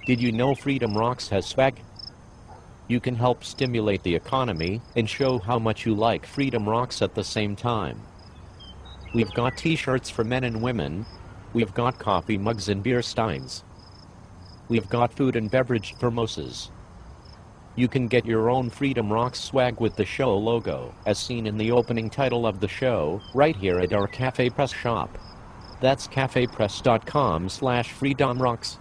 Did you know Freedom Rocks has swag? You can help stimulate the economy and show how much you like Freedom Rocks at the same time. We've got t-shirts for men and women. We've got coffee mugs and beer steins. We've got food and beverage thermoses. You can get your own Freedom Rocks swag with the show logo, as seen in the opening title of the show, right here at our Cafe Press shop. That's cafepress.com/freedomrocks.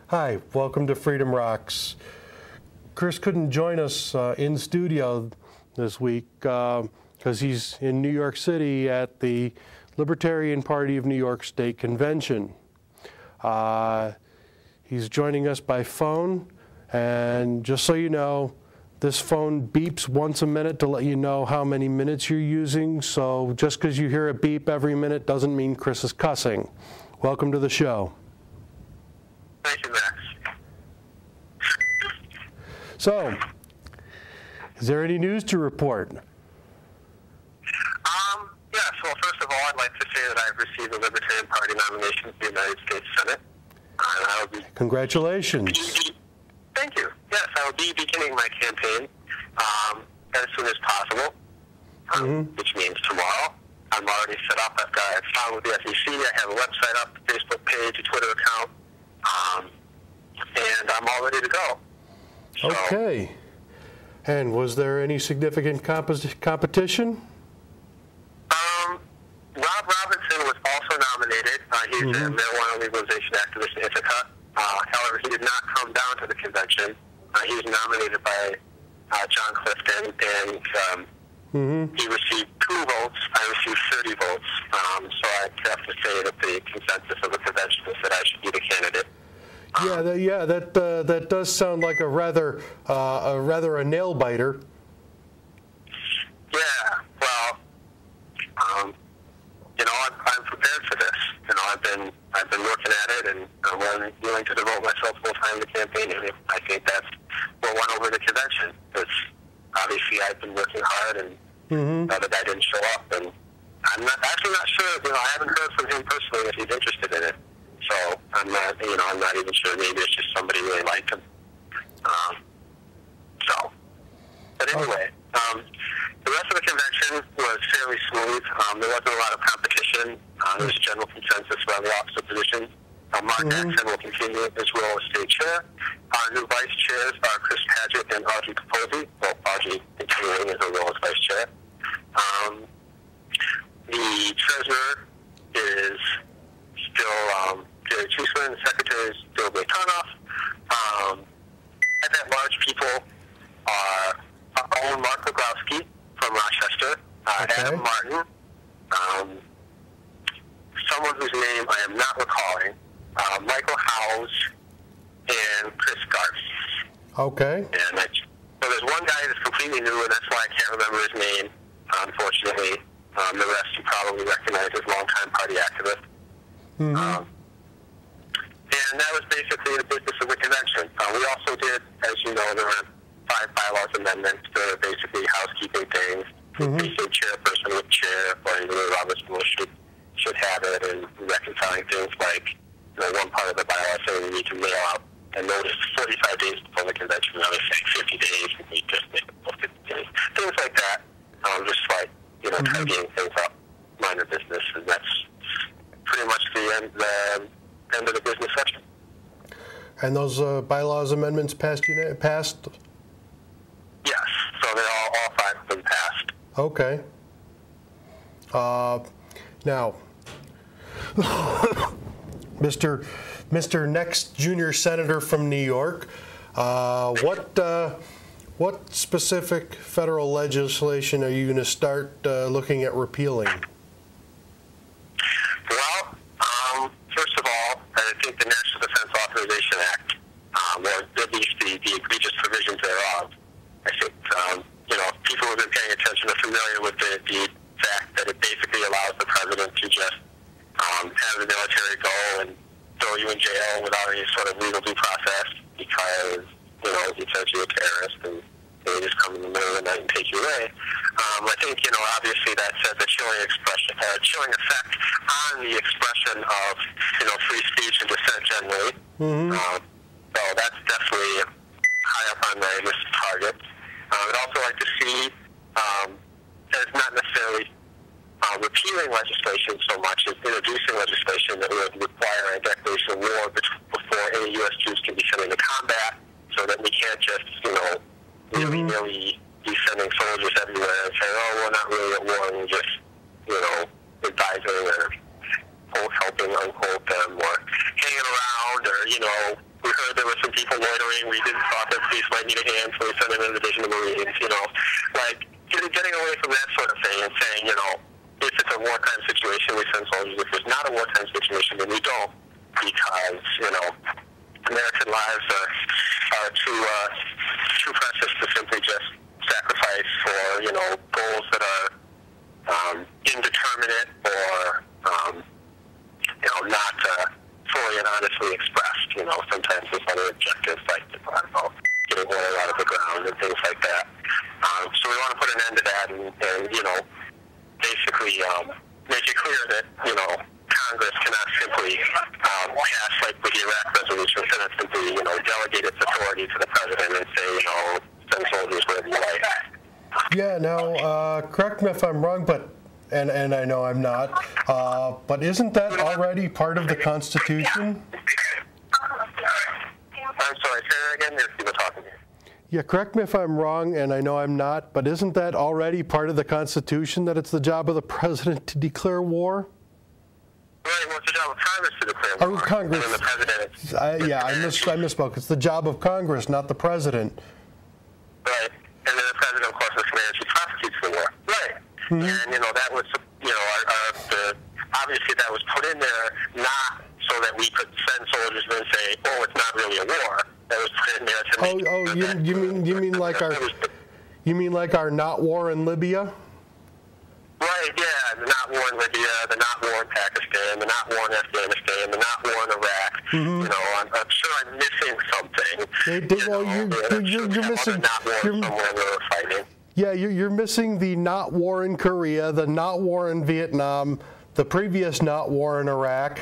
Hi, welcome to Freedom Rocks. Chris couldn't join us in studio this week because he's in New York City at the Libertarian Party of New York State Convention. He's joining us by phone, and just so you know, this phone beeps once a minute to let you know how many minutes you're using, so just because you hear a beep every minute doesn't mean Chris is cussing. Welcome to the show. Thank you, Max. So, is there any news to report? Yes, well, first of all, I'd like to say that I've received the Libertarian Party nomination for the United States Senate. And I will be Congratulations. Thank you. Yes, I will be beginning my campaign as soon as possible, which means tomorrow. I'm already set up. I've filed with the SEC. I have a website up, a Facebook page, a Twitter account. And I'm all ready to go. So, okay. And was there any significant competition? Rob Robinson was also nominated. He's a marijuana legalization activist in Ithaca. However, he did not come down to the convention. He was nominated by John Clifton, and he received 2 votes. I received 30 votes. So I have to say that the consensus of the convention is that I should be the candidate. That does sound like a rather a nail biter. Yeah, well, I'm prepared for this. I've been working at it, and I'm willing to devote myself full time to campaigning. I think that's what won over the convention. Because obviously I've been working hard, and the guy didn't show up, and I'm actually not sure. I haven't heard from him personally if he's interested in it. So I'm not even sure. Maybe it's just somebody really liked him. But anyway, the rest of the convention was fairly smooth. There wasn't a lot of competition. There was general consensus around the officer position. Mark Axon will continue his role as state chair. Our new vice chairs are Chris Padgett and Audrey Capozzi. Well, Audrey continuing in her role as vice chair. The treasurer is still Jerry Cheeseman. The secretary is Bill Blaytonoff. At-large people are our own Mark Rogowski from Rochester, Adam Martin, someone whose name I am not recalling, Michael Howes, and Chris Garvey. Okay. And so there's one guy that's completely new, and that's why I can't remember his name, unfortunately. The rest you probably recognize as longtime party activists. And that was basically the business of the convention. We also did, as you know, there were 5 bylaws amendments. They're basically housekeeping things. Precinct chairperson would chair, according to the Robert's rule, should have it, and reconciling things like one part of the bylaw saying we need to mail out a notice 45 days before the convention, another saying 50 days, and we just make it 50 days. Things like that. Just like, tidying things up, minor business, and that's pretty much the end of the business section. And those bylaws amendments passed? Yes, so they all 5 have been passed. Okay. Now, Mr. Next Junior Senator from New York, what What specific federal legislation are you going to start looking at repealing? Well, first of all, I think the National Defense Authorization Act, or at least the egregious provisions thereof, I think, people who have been paying attention are familiar with the fact that it basically allows the president to just have the military go and throw you in jail without any sort of legal due process because, he says you're a terrorist and they just come in the middle of the night and take you away. I think, obviously that has a chilling effect on the expression of, free speech and dissent generally. So that's definitely high up on my list of targets. I'd also like to see, as not necessarily repealing legislation so much as introducing legislation that would require a declaration of war before any U.S. troops can be sent into combat, so that we can't just, willy-nilly be sending soldiers everywhere and say, oh, we're not really at war, and we're just, advising or helping unquote them or hanging around or, we heard there were some people loitering. We didn't thought that police might need a hand, so we sent them in the Division of Marines, getting away from that sort of thing and saying, if it's a wartime situation, we send soldiers. If it's not a wartime situation, then we don't, because, American lives are too precious to simply just sacrifice for, goals that are indeterminate or, not fully and honestly expressed. Sometimes there's other objectives like, getting oil out of the ground and things like that. So we want to put an end to that and basically make it clear that, Congress cannot simply pass, like with the Iraq resolution, cannot simply, delegate its authority to the president and say, send soldiers wherever you like. Yeah, now, correct me if I'm wrong, but, and I know I'm not, but isn't that already part of the Constitution? I'm sorry, say that again? There's people talking here. Yeah, correct me if I'm wrong, and I know I'm not, but isn't that already part of the Constitution, that it's the job of the president to declare war? Right, well, it's the job of Congress to declare war. Congress. And then the president. I misspoke. It's the job of Congress, not the president. Right. And then the president, of course, is commander in chief, prosecutes the war. Right. And, that was, obviously that was put in there not so that we could send soldiers and then say, oh, it's not really a war. That was put in there to make you mean like our not war in Libya? Right, yeah, the not war in Libya, the not war in Pakistan, the not war in Afghanistan, the not war in Iraq. I'm sure I'm missing something. You're missing. Not war somewhere we were fighting. Yeah, you're missing the not war in Korea, the not war in Vietnam, the previous not war in Iraq.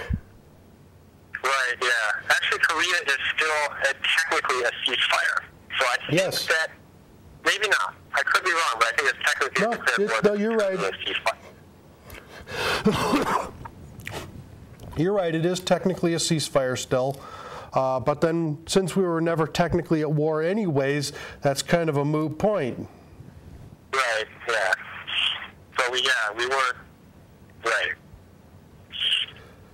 Right, yeah. Actually, Korea is still technically a ceasefire. So I think that, maybe not. I could be wrong, but I think it's technically no, you're right. You're right, it is technically a ceasefire still. But then, since we were never technically at war anyways, that's kind of a moot point. Right, yeah. So, we weren't, right.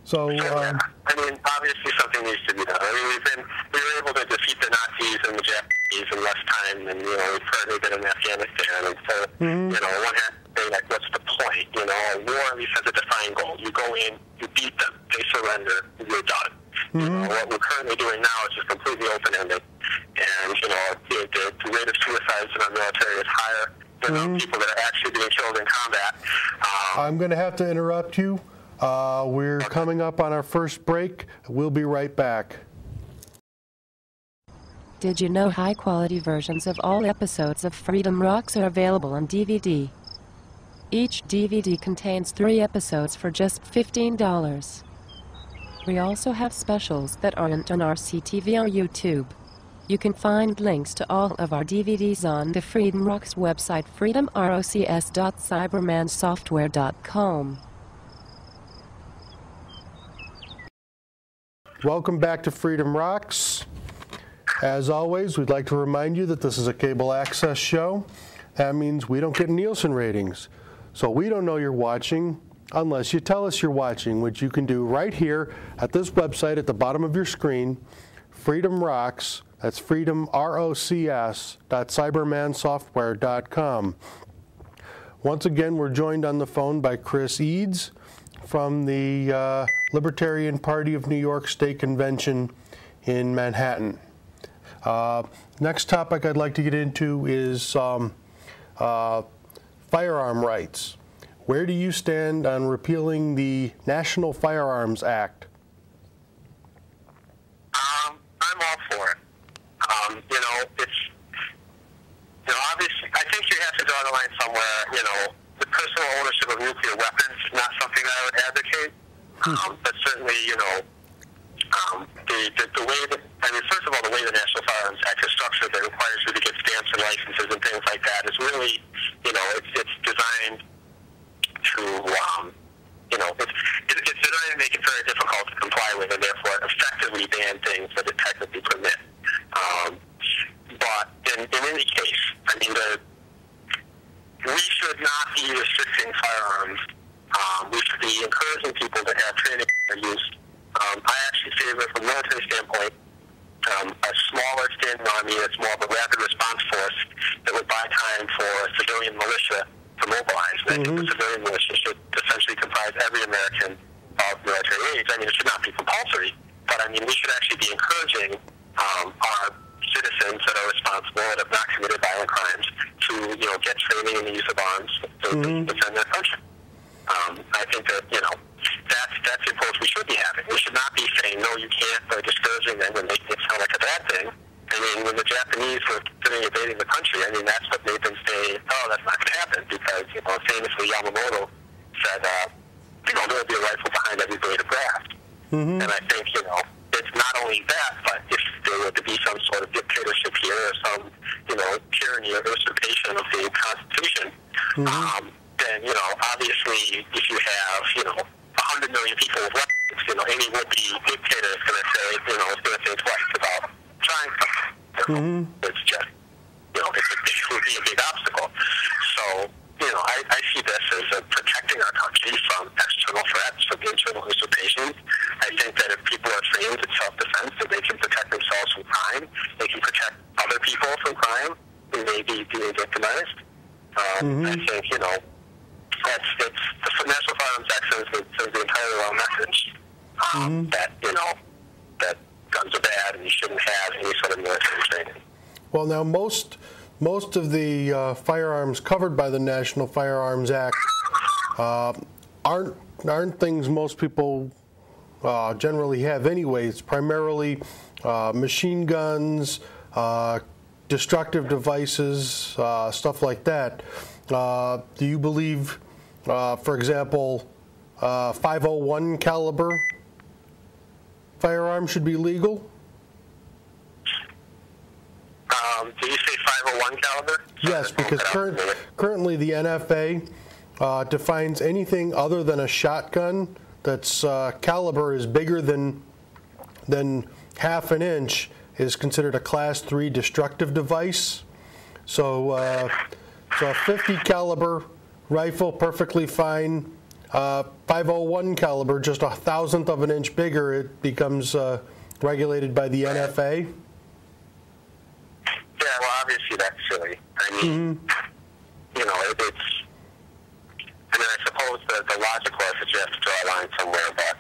So, obviously something needs to be done. We were able to defeat the Nazis and the Japanese in less time than, we've currently been in Afghanistan. And so, one has to say, what's the point? A war at least has a defined goal. You go in, you beat them, they surrender, you're done. What we're currently doing now is just completely open-ended. And, the rate of suicides in our military is higher than people that are actually being killed in combat. I'm going to have to interrupt you. We're coming up on our first break. We'll be right back. Did you know high-quality versions of all episodes of Freedom Rocks are available on DVD? Each DVD contains 3 episodes for just $15. We also have specials that aren't on RCTV or YouTube. You can find links to all of our DVDs on the Freedom Rocks website, freedomrocks.cybermansoftware.com. Welcome back to Freedom Rocks. As always, we'd like to remind you that this is a cable access show. That means we don't get Nielsen ratings. So we don't know you're watching unless you tell us you're watching, which you can do right here at this website at the bottom of your screen, Freedom Rocks, that's Freedom, R-O-C-S, .cybermansoftware.com. Once again, we're joined on the phone by Chris Eads from the Libertarian Party of New York State Convention in Manhattan. Next topic I'd like to get into is firearm rights. Where do you stand on repealing the National Firearms Act? I'm all for it. Obviously, I think you have to draw the line somewhere. The personal ownership of nuclear weapons is not something that I would advocate. But certainly, the way that, first of all, the way the National Firearms Act is structured that requires you to get stamps and licenses and things like that is really, it's designed to, it's designed to make it very difficult to comply with and therefore effectively ban things that it technically permit. But in any case, we should not be restricting firearms. We should be encouraging people to have training and use. I actually favor, from a military standpoint, a smaller standing army that's more of a rapid response force that would buy time for a civilian militia to mobilize. And I think the civilian militia should essentially comprise every American of military age. It should not be compulsory, but we should actually be encouraging our citizens that are responsible and have not committed violent crimes to, get training in the use of arms to defend their country. I think that, that's the approach we should be having. We should not be saying, no, you can't, or discouraging them and making it sound like a bad thing. When the Japanese were invading the country, that's what made them say, oh, that's not going to happen, because, famously Yamamoto said, there'll be a rifle behind every blade of grass. And I think, it's not only that, but if there were to be some sort of dictatorship here or some, tyranny or usurpation of the Constitution, then, obviously, if you have, 100 million people with weapons, any would-be dictator is going to say, is going to think twice about trying something. It's just, it would be a big obstacle. So, I see this as protecting our country from external threats, from internal usurpations. I think that if people are trained in self-defense, that they can protect themselves from crime, they can protect other people from crime who may be being victimized. I think, the National Firearms Act sends the entirely wrong message that, that guns are bad and you shouldn't have any sort of military training. Well, now, most of the firearms covered by the National Firearms Act aren't things most people generally have anyway. It's primarily machine guns, destructive devices, stuff like that. Do you believe, for example, 501 caliber firearms should be legal? Do you say 501 caliber? Yes, because currently the NFA defines anything other than a shotgun that's caliber is bigger than half an inch is considered a Class 3 destructive device. So a 50 caliber rifle, perfectly fine. 501 caliber, just 1/1000th of an inch bigger, it becomes regulated by the NFA. Yeah, well, obviously that's silly. I suppose the logic was that you have to draw a line somewhere, but,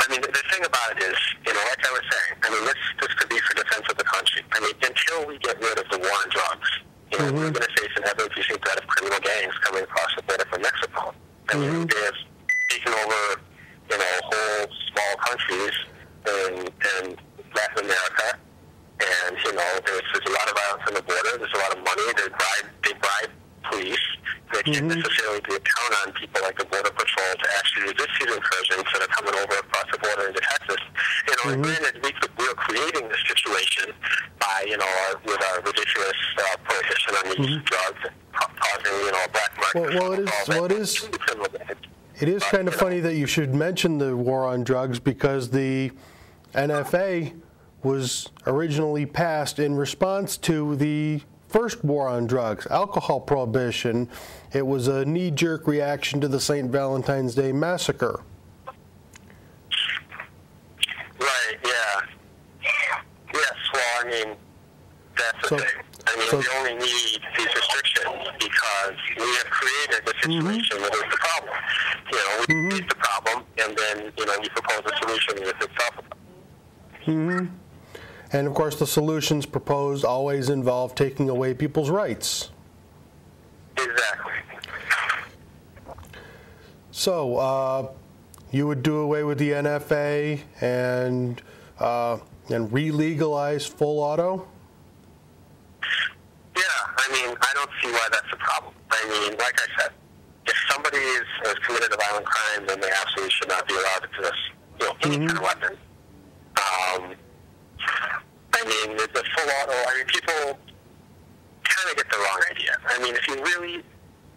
the thing about it is, like I was saying, this could be for defense of the country. Until we get rid of the war on drugs, we're going to face an ever-increasing threat of criminal gangs coming across the border from Mexico. They've taken over, whole small countries in Latin America, and, there's a lot of violence on the border, there's a lot of money, they bribe police. They can't necessarily be a count on people like the Border Patrol to actually resist these incursions that are coming over across the border into Texas. And granted, we're creating this situation by, with our ridiculous prohibition on the use of drugs, causing, a black market. It is kind of funny that you should mention the war on drugs, because the NFA was originally passed in response to the first war on drugs, alcohol prohibition. It was a knee-jerk reaction to the St. Valentine's Day massacre. I mean, that's the thing. I mean, we only need these restrictions because we have created the situation that is the problem. You know, we create the problem, and then, you know, we propose a solution with itself. And of course, the solutions proposed always involve taking away people's rights. Exactly. So, you would do away with the NFA and re-legalize full auto? Yeah, I mean, I don't see why that's a problem. I mean, like I said, if somebody has committed a violent crime, then they absolutely should not be allowed to possess, you know, any kind of weapon. I mean, the full auto, I mean, people kind of get the wrong idea. I mean, if you really,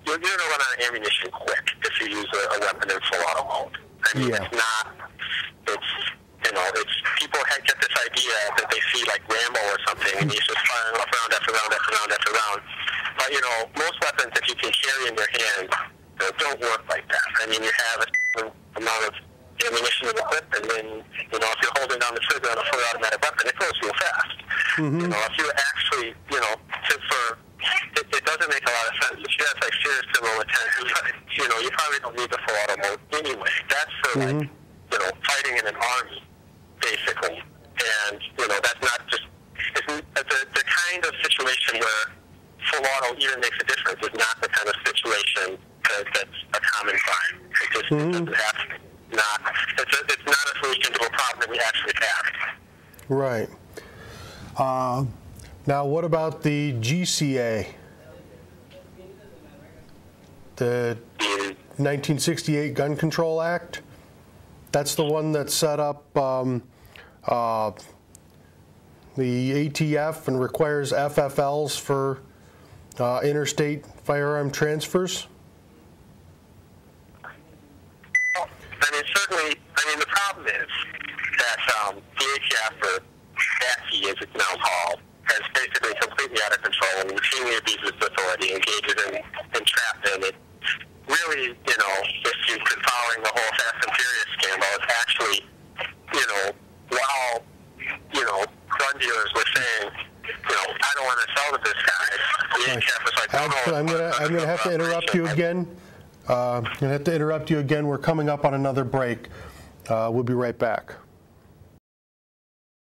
you're going to run out of ammunition quick if you use a weapon in full auto mode. I mean, it's not, it's, you know, it's, people get this idea that they see like Rambo or something, and he's just firing off round after round after round after round. But, you know, most weapons that you can carry in your hand don't work like that. I mean, you have a certain amount of ammunition in the clip, and then, you know, if you're holding down the trigger on a fully automatic weapon, it goes real fast. You know, if you actually, you know, it doesn't make a lot of sense. If you have like serious criminal intent, you know, you probably don't need the full auto mode anyway. That's for like, you know, fighting in an army, basically. And, you know, that's not just, the kind of situation where full auto even makes a difference is not the kind of situation that's a common crime. It just doesn't have to. It's not a solution to a problem that we actually have. Right. Now, what about the GCA? The 1968 Gun Control Act? That's the one that set up the ATF and requires FFLs for interstate firearm transfers? Well, I mean, certainly, I mean, the problem is that the ATF, or ATF as it's now called, has basically completely out of control and routinely abuses authority, engages in trap in it. Really, you know, if you've been following the whole Fast and Furious scandal, it's actually, you know, while, you know, gun dealers were saying, you know, I don't want to sell to this guy, the ATF was like, I'm gonna have to interrupt you again. I'm going to have to interrupt you again. We're coming up on another break. We'll be right back.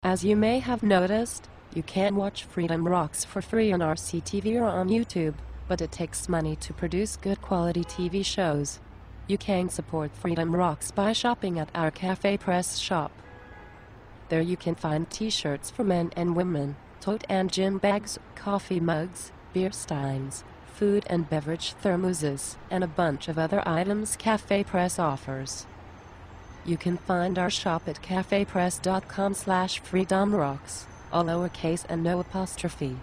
As you may have noticed, you can watch Freedom Rocks for free on RCTV or on YouTube, but it takes money to produce good quality TV shows. You can support Freedom Rocks by shopping at our Cafe Press shop. There you can find t-shirts for men and women, tote and gym bags, coffee mugs, beer steins, food and beverage thermoses, and a bunch of other items Cafe Press offers. You can find our shop at cafepress.com/freedomrocks, all lowercase and no apostrophe.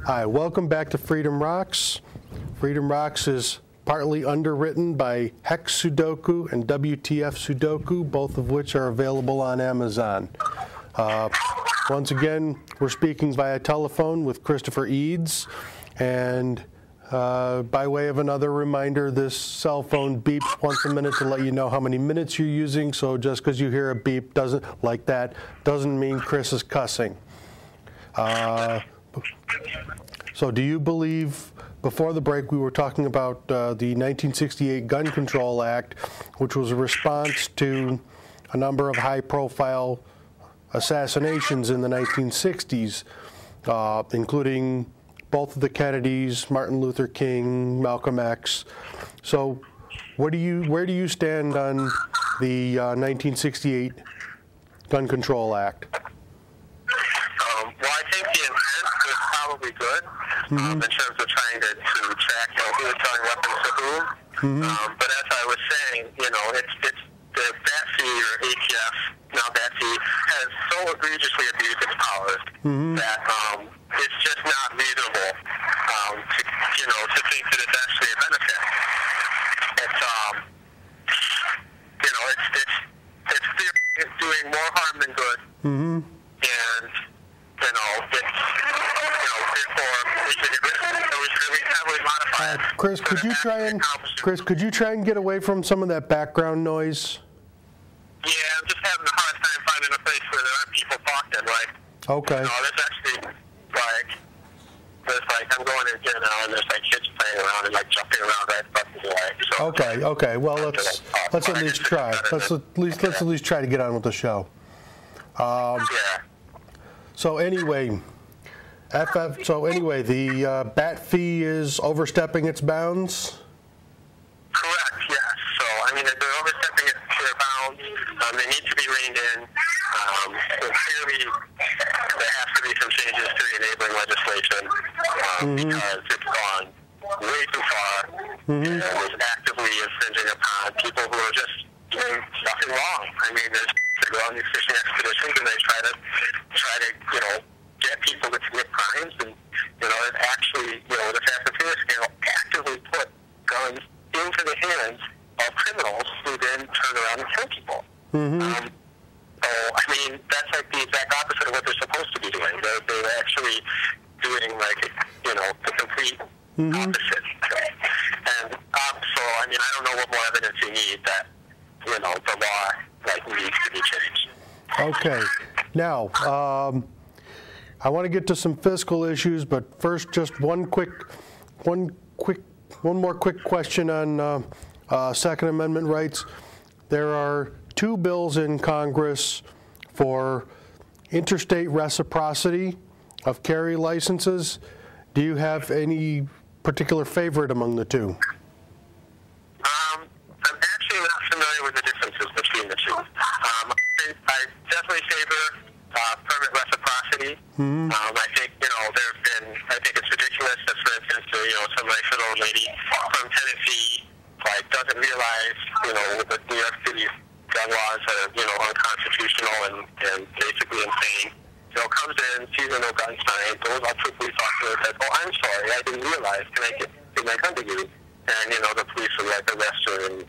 Hi, welcome back to Freedom Rocks. Freedom Rocks is partly underwritten by Hex Sudoku and WTF Sudoku, both of which are available on Amazon. Once again, we're speaking via telephone with Christopher Eads, and by way of another reminder, this cell phone beeps once a minute to let you know how many minutes you're using, so just because you hear a beep doesn't mean Chris is cussing. So do you believe, before the break we were talking about the 1968 Gun Control Act, which was a response to a number of high-profile assassinations in the 1960s, including both of the Kennedys, Martin Luther King, Malcolm X. So where do you stand on the 1968 Gun Control Act? Well, I think the intent was probably good in terms of trying to track, you know, who was selling weapons to whom. But as I was saying, you know, it's the BATC or ATF, now BATC, has so egregiously abused its powers that it's just not reasonable to, you know, to think that it's actually a benefit. It's you know, it's doing more harm than good, and you know, it's, you know, therefore we should at least heavily modify it. Chris, could you try and get away from some of that background noise? Yeah, I'm just having a hard time finding a place where there aren't people talking. Like, Okay. you know, there's actually I'm going in here now, and there's like kids playing around and like jumping around right above the way. So, Okay. Well, let's at least try. Let's at least try to get on with the show. yeah. So anyway, the bat fee is overstepping its bounds. Correct, yes. So, I mean, they're overstepping their bounds. They need to be reined in. So clearly, there has to be some changes to the enabling legislation because it's gone way too far and is actively infringing upon people who are just doing nothing wrong. I mean, they go on these fishing expeditions and they try to get people to commit crimes, and it actually, the Fast and Furious scale actively put guns into the hands of criminals who then turn around and kill people. So, I mean, that's like the exact opposite of what they're supposed to be doing. They're actually doing, the complete opposite. And so, I mean, I don't know what more evidence you need that, the law, needs to be changed. Okay. Now, I want to get to some fiscal issues, but first, just one more quick question on Second Amendment rights. There are 2 bills in Congress for interstate reciprocity of carry licenses. Do you have any particular favorite among the 2? I'm actually not familiar with the differences between the 2. I definitely favor permit reciprocity. I think it's ridiculous that, for instance, some nice little lady from Tennessee doesn't realize, that New York City gun laws are, unconstitutional and basically insane. Comes in, sees a no gun sign, goes up to a police officer and says, "Oh, I'm sorry, I didn't realize. Can I get my gun to you?" And the police will arrest her, and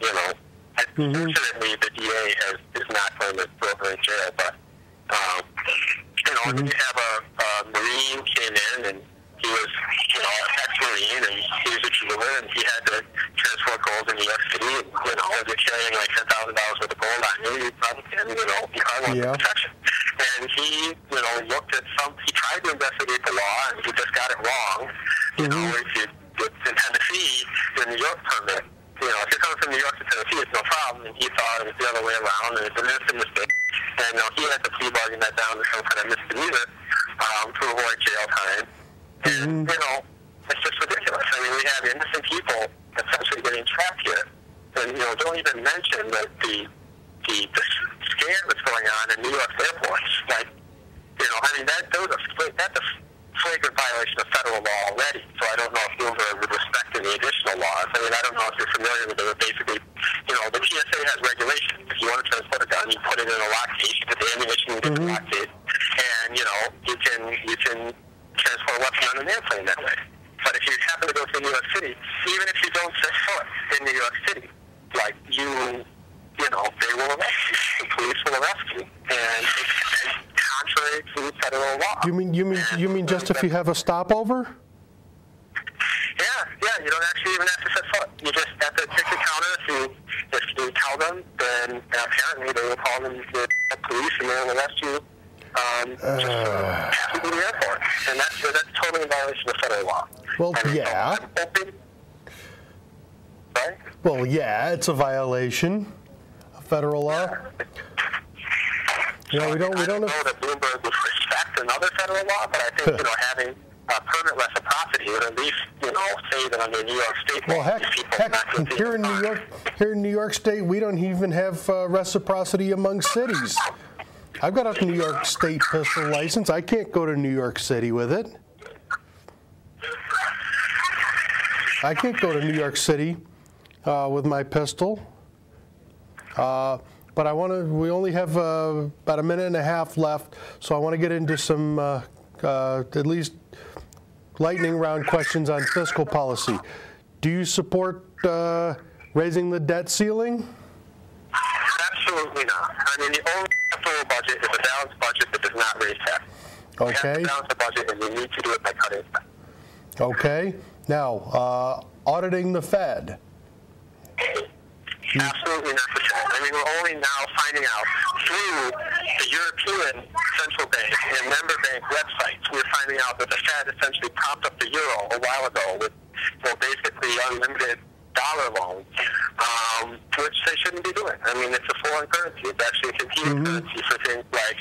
unfortunately, the DA is not going to throw her in jail. But you have a Marine came in, and he was ex-Marine, and he was a jeweler, and he had to transport gold in New York City. And, if you're carrying like $10,000 worth of gold on you, you probably can, you probably want protection. And he, looked at he tried to investigate the law, and he just got it wrong. If you in Tennessee, the New York permit, if you're coming from New York to Tennessee, it's no problem. And he thought it was the other way around, and it's an innocent mistake. And he had to plea bargain that down to some kind of misdemeanor to avoid jail time. And, it's just ridiculous. I mean, we have innocent people essentially getting trapped here. And, don't even mention that the scam that's going on in New York airports. That's a flagrant violation of federal law already. So I don't know if you would respect any additional laws. I mean, I don't know if you're familiar with it. Basically, the TSA has regulations. If you want to transport a gun, you put it in a lock case, you put the ammunition in the lock case, and, you can transport a weapon on an airplane that way. But if you happen to go to New York City, even if you don't set foot in New York City, they will arrest you. The police will arrest you, and it's contrary to federal law. You mean just if you have a stopover? Yeah. You don't actually even have to set foot. You just at the ticket counter, if you tell them, then apparently they will call the police and they will arrest you. Just passing through the airport, and that's totally in violation of federal law. Well, yeah. Right? Well, yeah, it's a violation of federal law. We don't know that Bloomberg would respect another federal law, but I think having permit reciprocity would at least say that under New York State law, heck, here in New York State, we don't even have reciprocity among cities. I've got a New York State pistol license. I can't go to New York City with it. I can't go to New York City with my pistol. But we only have about a minute and a half left, so I want to get into some at least lightning round questions on fiscal policy. Do you support raising the debt ceiling? Absolutely not. I mean, the only federal budget is a balanced budget that does not raise tax. Okay. We have to balance the budget, and we need to do it by cutting tax. Okay. Now, auditing the Fed. Absolutely necessary. I mean, we're only now finding out through the European Central Bank and member bank websites. We're finding out that the Fed essentially propped up the euro a while ago with, basically unlimited dollar loans, which they shouldn't be doing. I mean, it's a foreign currency. It's actually a competing currency for things like,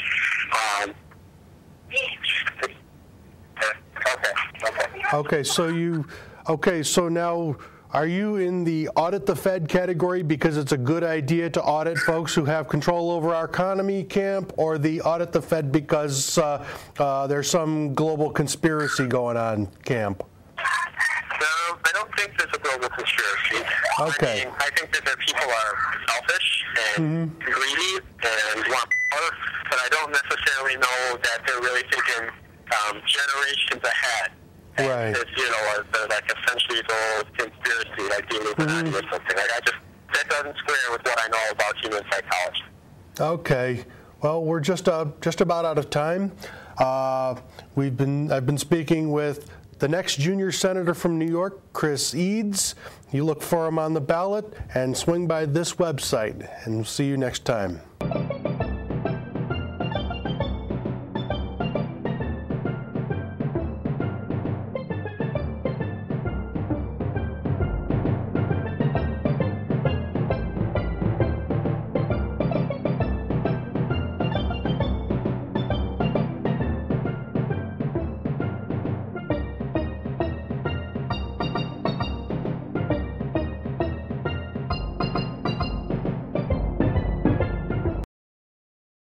so now, are you in the audit the Fed category because it's a good idea to audit folks who have control over our economy camp, or the audit the Fed because there's some global conspiracy going on camp? No, I don't think there's a global conspiracy. Okay. I mean, I think that people are selfish and greedy and want power, but I don't necessarily know that they're really thinking generations ahead. Right. It's, like a centuries-old conspiracy, like the Illuminati or something. That doesn't square with what I know about human psychology. Okay. Well, we're just about out of time. I've been speaking with the next junior senator from New York, Chris Eads. You look for him on the ballot and swing by this website, and we'll see you next time.